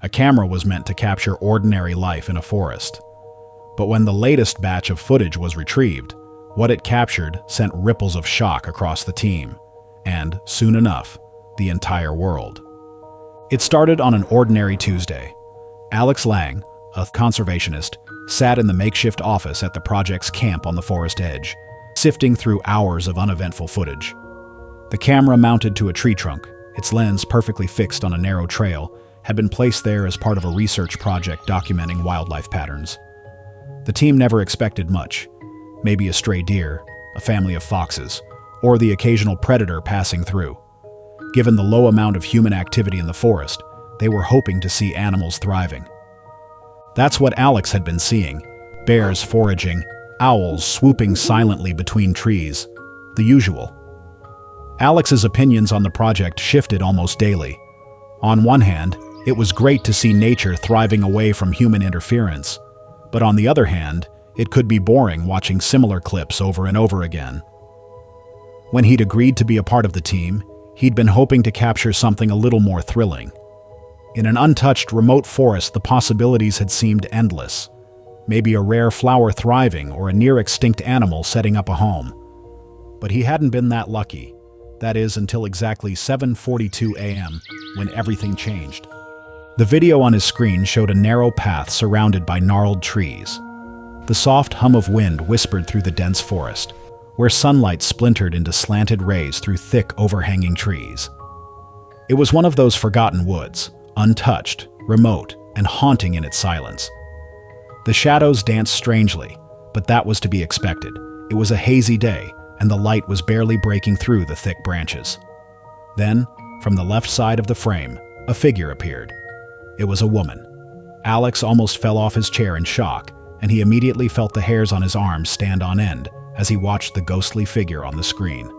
A camera was meant to capture ordinary life in a forest. But when the latest batch of footage was retrieved, what it captured sent ripples of shock across the team, and, soon enough, the entire world. It started on an ordinary Tuesday. Alex Lang, a conservationist, sat in the makeshift office at the project's camp on the forest edge, sifting through hours of uneventful footage. The camera mounted to a tree trunk, its lens perfectly fixed on a narrow trail, had been placed there as part of a research project documenting wildlife patterns. The team never expected much. Maybe a stray deer, a family of foxes, or the occasional predator passing through. Given the low amount of human activity in the forest, they were hoping to see animals thriving. That's what Alex had been seeing: bears foraging, owls swooping silently between trees, the usual. Alex's opinions on the project shifted almost daily. On one hand, it was great to see nature thriving away from human interference, but on the other hand, it could be boring watching similar clips over and over again. When he'd agreed to be a part of the team, he'd been hoping to capture something a little more thrilling. In an untouched, remote forest, the possibilities had seemed endless. Maybe a rare flower thriving or a near-extinct animal setting up a home. But he hadn't been that lucky. That is, until exactly 7:42 a.m., when everything changed. The video on his screen showed a narrow path surrounded by gnarled trees. The soft hum of wind whispered through the dense forest, where sunlight splintered into slanted rays through thick, overhanging trees. It was one of those forgotten woods, untouched, remote, and haunting in its silence. The shadows danced strangely, but that was to be expected. It was a hazy day, and the light was barely breaking through the thick branches. Then, from the left side of the frame, a figure appeared. It was a woman. Alex almost fell off his chair in shock, and he immediately felt the hairs on his arms stand on end as he watched the ghostly figure on the screen.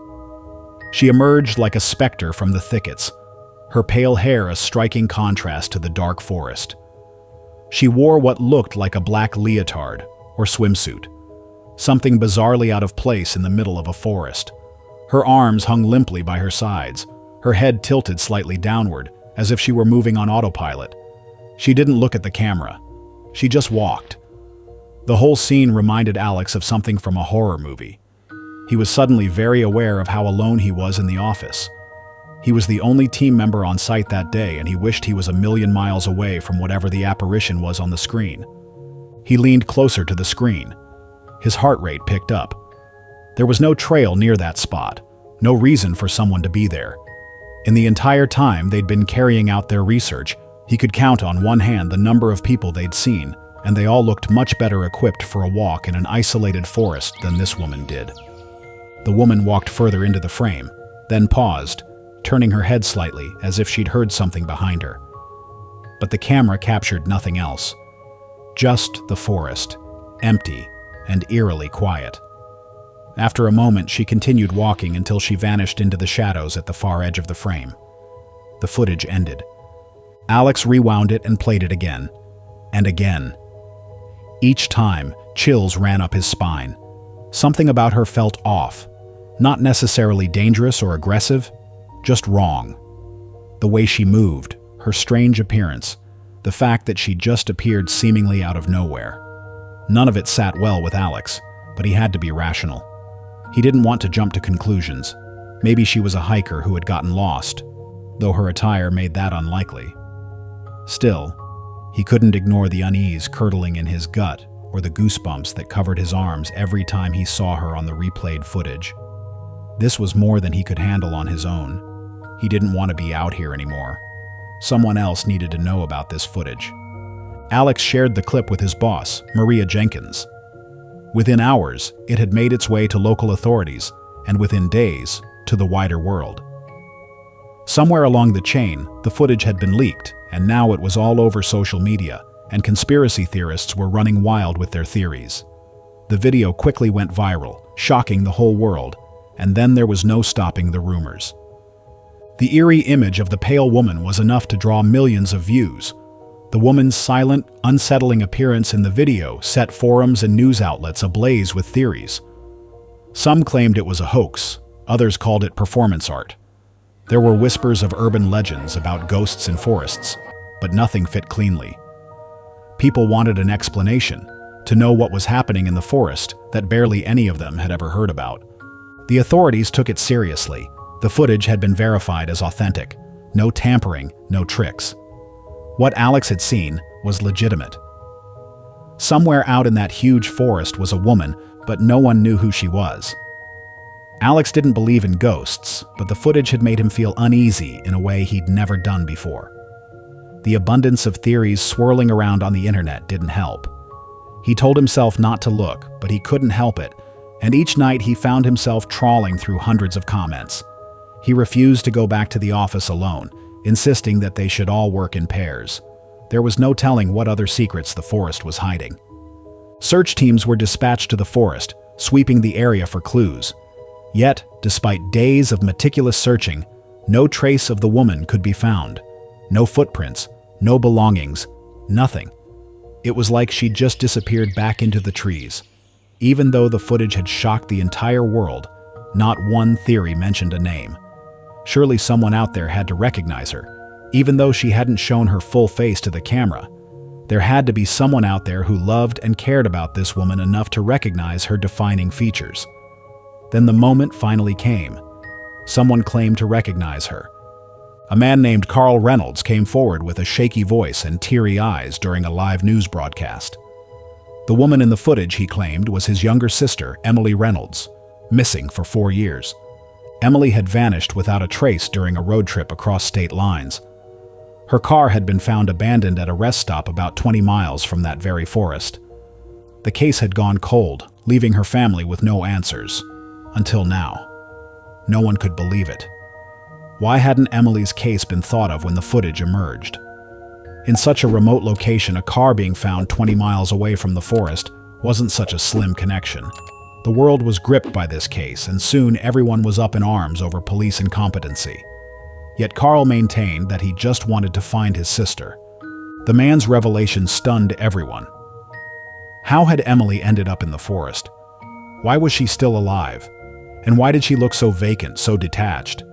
She emerged like a specter from the thickets, her pale hair a striking contrast to the dark forest. She wore what looked like a black leotard or swimsuit, something bizarrely out of place in the middle of a forest. Her arms hung limply by her sides, her head tilted slightly downward, as if she were moving on autopilot. She didn't look at the camera. She just walked. The whole scene reminded Alex of something from a horror movie. He was suddenly very aware of how alone he was in the office. He was the only team member on site that day, and he wished he was a million miles away from whatever the apparition was on the screen. He leaned closer to the screen. His heart rate picked up. There was no trail near that spot, no reason for someone to be there. In the entire time they'd been carrying out their research, he could count on one hand the number of people they'd seen, and they all looked much better equipped for a walk in an isolated forest than this woman did. The woman walked further into the frame, then paused, turning her head slightly as if she'd heard something behind her. But the camera captured nothing else. Just the forest, empty and eerily quiet. After a moment, she continued walking until she vanished into the shadows at the far edge of the frame. The footage ended. Alex rewound it and played it again, and again. Each time, chills ran up his spine. Something about her felt off. Not necessarily dangerous or aggressive, just wrong. The way she moved, her strange appearance, the fact that she just appeared seemingly out of nowhere. None of it sat well with Alex, but he had to be rational. He didn't want to jump to conclusions. Maybe she was a hiker who had gotten lost, though her attire made that unlikely. Still, he couldn't ignore the unease curdling in his gut or the goosebumps that covered his arms every time he saw her on the replayed footage. This was more than he could handle on his own. He didn't want to be out here anymore. Someone else needed to know about this footage. Alex shared the clip with his boss, Maria Jenkins. Within hours, it had made its way to local authorities, and within days, to the wider world. Somewhere along the chain, the footage had been leaked, and now it was all over social media, and conspiracy theorists were running wild with their theories. The video quickly went viral, shocking the whole world, and then there was no stopping the rumors. The eerie image of the pale woman was enough to draw millions of views. The woman's silent, unsettling appearance in the video set forums and news outlets ablaze with theories. Some claimed it was a hoax, others called it performance art. There were whispers of urban legends about ghosts in forests, but nothing fit cleanly. People wanted an explanation, to know what was happening in the forest that barely any of them had ever heard about. The authorities took it seriously. The footage had been verified as authentic. No tampering, no tricks. What Alex had seen was legitimate. Somewhere out in that huge forest was a woman, but no one knew who she was. Alex didn't believe in ghosts, but the footage had made him feel uneasy in a way he'd never done before. The abundance of theories swirling around on the internet didn't help. He told himself not to look, but he couldn't help it, and each night he found himself trawling through hundreds of comments. He refused to go back to the office alone, insisting that they should all work in pairs. There was no telling what other secrets the forest was hiding. Search teams were dispatched to the forest, sweeping the area for clues. Yet, despite days of meticulous searching, no trace of the woman could be found. No footprints, no belongings, nothing. It was like she'd just disappeared back into the trees. Even though the footage had shocked the entire world, not one theory mentioned a name. Surely someone out there had to recognize her, even though she hadn't shown her full face to the camera. There had to be someone out there who loved and cared about this woman enough to recognize her defining features. Then the moment finally came. Someone claimed to recognize her. A man named Reynolds came forward with a shaky voice and teary eyes during a live news broadcast. The woman in the footage, he claimed, was his younger sister, Reynolds, missing for 4 years. Emily had vanished without a trace during a road trip across state lines. Her car had been found abandoned at a rest stop about 20 miles from that very forest. The case had gone cold, leaving her family with no answers. Until now. No one could believe it. Why hadn't Emily's case been thought of when the footage emerged? In such a remote location, a car being found 20 miles away from the forest wasn't such a slim connection. The world was gripped by this case, and soon everyone was up in arms over police incompetency. Yet Carl maintained that he just wanted to find his sister. The man's revelation stunned everyone. How had Emily ended up in the forest? Why was she still alive? And why did she look so vacant, so detached?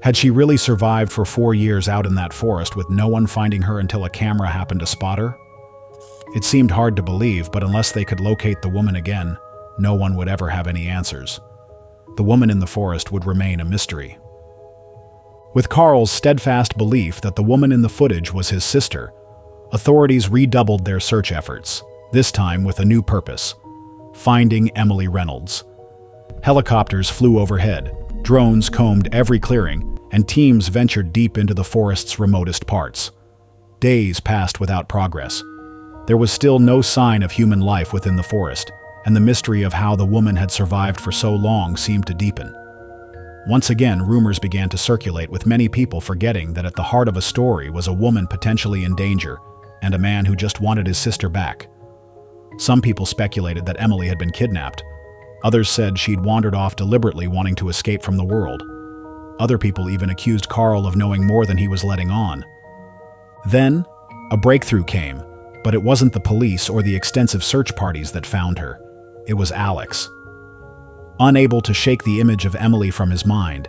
Had she really survived for 4 years out in that forest with no one finding her until a camera happened to spot her? It seemed hard to believe, but unless they could locate the woman again, no one would ever have any answers. The woman in the forest would remain a mystery. With Carl's steadfast belief that the woman in the footage was his sister, authorities redoubled their search efforts, this time with a new purpose: finding Emily Reynolds. Helicopters flew overhead, drones combed every clearing, and teams ventured deep into the forest's remotest parts. Days passed without progress. There was still no sign of human life within the forest, and the mystery of how the woman had survived for so long seemed to deepen. Once again, rumors began to circulate, with many people forgetting that at the heart of a story was a woman potentially in danger and a man who just wanted his sister back. Some people speculated that Emily had been kidnapped. Others said she'd wandered off deliberately, wanting to escape from the world. Other people even accused Carl of knowing more than he was letting on. Then, a breakthrough came, but it wasn't the police or the extensive search parties that found her. It was Alex. Unable to shake the image of Emily from his mind,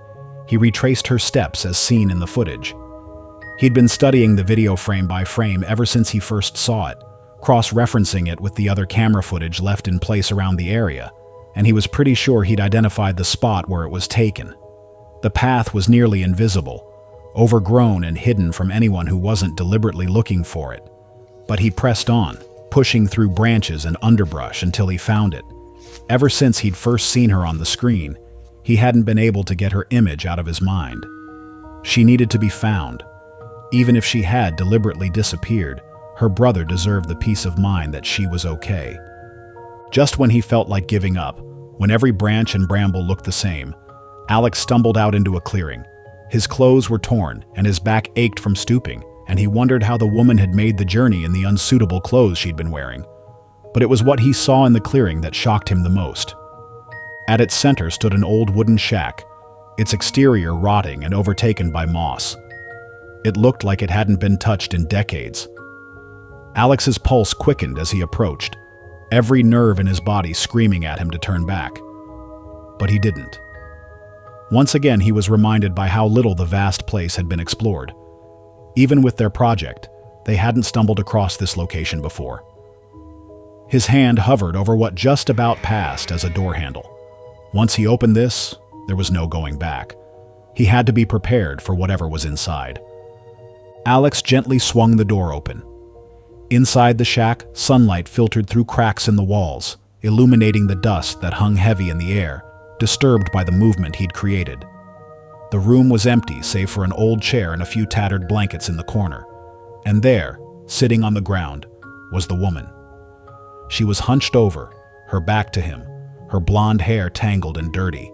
he retraced her steps as seen in the footage. He'd been studying the video frame by frame ever since he first saw it, cross-referencing it with the other camera footage left in place around the area, and he was pretty sure he'd identified the spot where it was taken. The path was nearly invisible, overgrown and hidden from anyone who wasn't deliberately looking for it. But he pressed on, pushing through branches and underbrush until he found it. Ever since he'd first seen her on the screen, he hadn't been able to get her image out of his mind. She needed to be found. Even if she had deliberately disappeared, her brother deserved the peace of mind that she was okay. Just when he felt like giving up, when every branch and bramble looked the same, Alex stumbled out into a clearing. His clothes were torn, and his back ached from stooping, and he wondered how the woman had made the journey in the unsuitable clothes she'd been wearing. But it was what he saw in the clearing that shocked him the most. At its center stood an old wooden shack, its exterior rotting and overtaken by moss. It looked like it hadn't been touched in decades. Alex's pulse quickened as he approached, every nerve in his body screaming at him to turn back. But he didn't. Once again, he was reminded by how little the vast place had been explored. Even with their project, they hadn't stumbled across this location before. His hand hovered over what just about passed as a door handle. Once he opened this, there was no going back. He had to be prepared for whatever was inside. Alex gently swung the door open. Inside the shack, sunlight filtered through cracks in the walls, illuminating the dust that hung heavy in the air, disturbed by the movement he'd created. The room was empty save for an old chair and a few tattered blankets in the corner. And there, sitting on the ground, was the woman. She was hunched over, her back to him, her blonde hair tangled and dirty.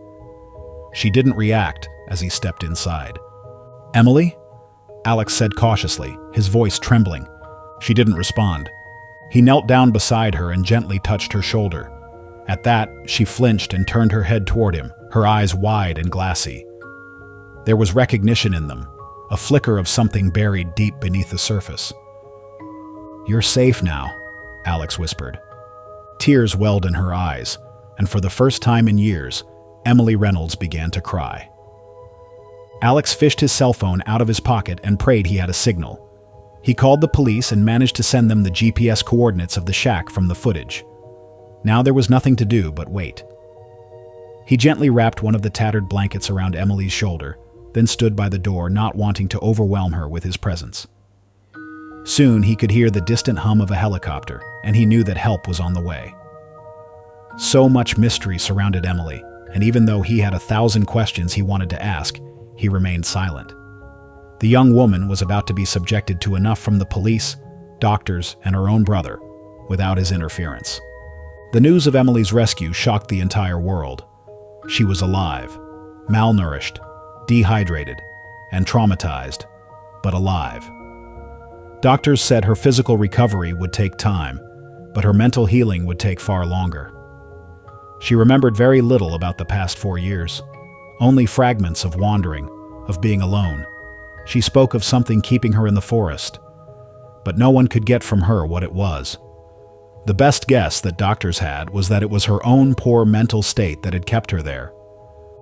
She didn't react as he stepped inside. "Emily?" Alex said cautiously, his voice trembling. She didn't respond. He knelt down beside her and gently touched her shoulder. At that, she flinched and turned her head toward him, her eyes wide and glassy. There was recognition in them, a flicker of something buried deep beneath the surface. "You're safe now," Alex whispered. Tears welled in her eyes, and for the first time in years, Emily Reynolds began to cry. Alex fished his cell phone out of his pocket and prayed he had a signal. He called the police and managed to send them the GPS coordinates of the shack from the footage. Now there was nothing to do but wait. He gently wrapped one of the tattered blankets around Emily's shoulder, then stood by the door, not wanting to overwhelm her with his presence. Soon he could hear the distant hum of a helicopter, and he knew that help was on the way. So much mystery surrounded Emily, and even though he had 1,000 questions he wanted to ask, he remained silent. The young woman was about to be subjected to enough from the police, doctors, and her own brother, without his interference. The news of Emily's rescue shocked the entire world. She was alive, malnourished, dehydrated, and traumatized, but alive. Doctors said her physical recovery would take time, but her mental healing would take far longer. She remembered very little about the past 4 years, only fragments of wandering, of being alone. She spoke of something keeping her in the forest, but no one could get from her what it was. The best guess that doctors had was that it was her own poor mental state that had kept her there.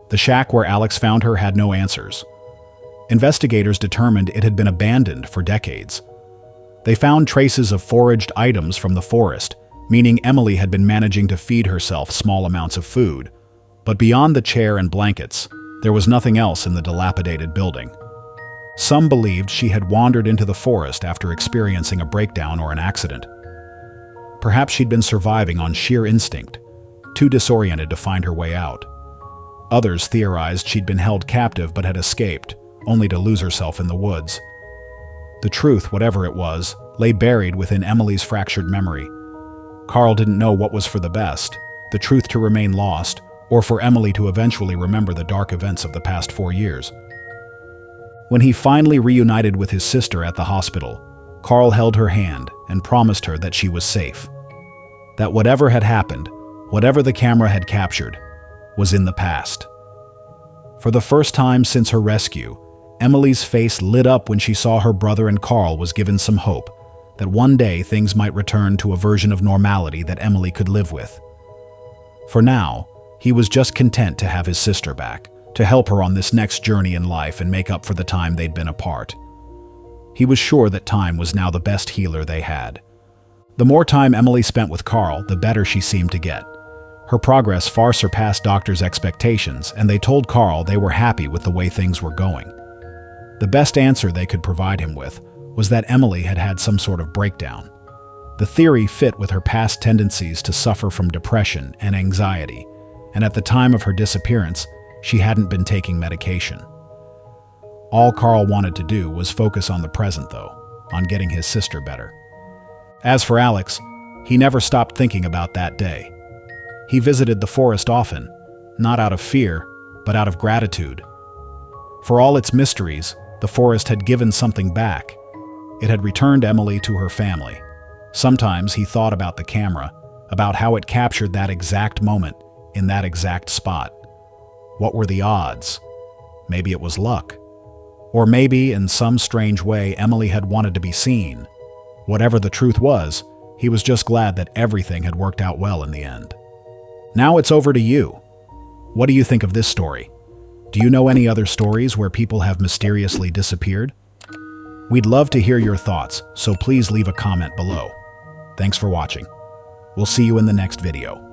The shack where Alex found her had no answers. Investigators determined it had been abandoned for decades. They found traces of foraged items from the forest, meaning Emily had been managing to feed herself small amounts of food. But beyond the chair and blankets, there was nothing else in the dilapidated building. Some believed she had wandered into the forest after experiencing a breakdown or an accident. Perhaps she'd been surviving on sheer instinct, too disoriented to find her way out. Others theorized she'd been held captive but had escaped, only to lose herself in the woods. The truth, whatever it was, lay buried within Emily's fractured memory. Carl didn't know what was for the best, the truth to remain lost, or for Emily to eventually remember the dark events of the past 4 years. When he finally reunited with his sister at the hospital, Carl held her hand and promised her that she was safe. That whatever had happened, whatever the camera had captured, was in the past. For the first time since her rescue, Emily's face lit up when she saw her brother, and Carl was given some hope that one day things might return to a version of normality that Emily could live with. For now, he was just content to have his sister back, to help her on this next journey in life and make up for the time they'd been apart. He was sure that time was now the best healer they had. The more time Emily spent with Carl, the better she seemed to get. Her progress far surpassed doctors' expectations, and they told Carl they were happy with the way things were going. The best answer they could provide him with was that Emily had had some sort of breakdown. The theory fit with her past tendencies to suffer from depression and anxiety, and at the time of her disappearance, she hadn't been taking medication. All Carl wanted to do was focus on the present, though, on getting his sister better. As for Alex, he never stopped thinking about that day. He visited the forest often, not out of fear, but out of gratitude. For all its mysteries, the forest had given something back. It had returned Emily to her family. Sometimes he thought about the camera, about how it captured that exact moment in that exact spot. What were the odds? Maybe it was luck. Or maybe, in some strange way, Emily had wanted to be seen. Whatever the truth was, he was just glad that everything had worked out well in the end. Now it's over to you. What do you think of this story? Do you know any other stories where people have mysteriously disappeared? We'd love to hear your thoughts, so please leave a comment below. Thanks for watching. We'll see you in the next video.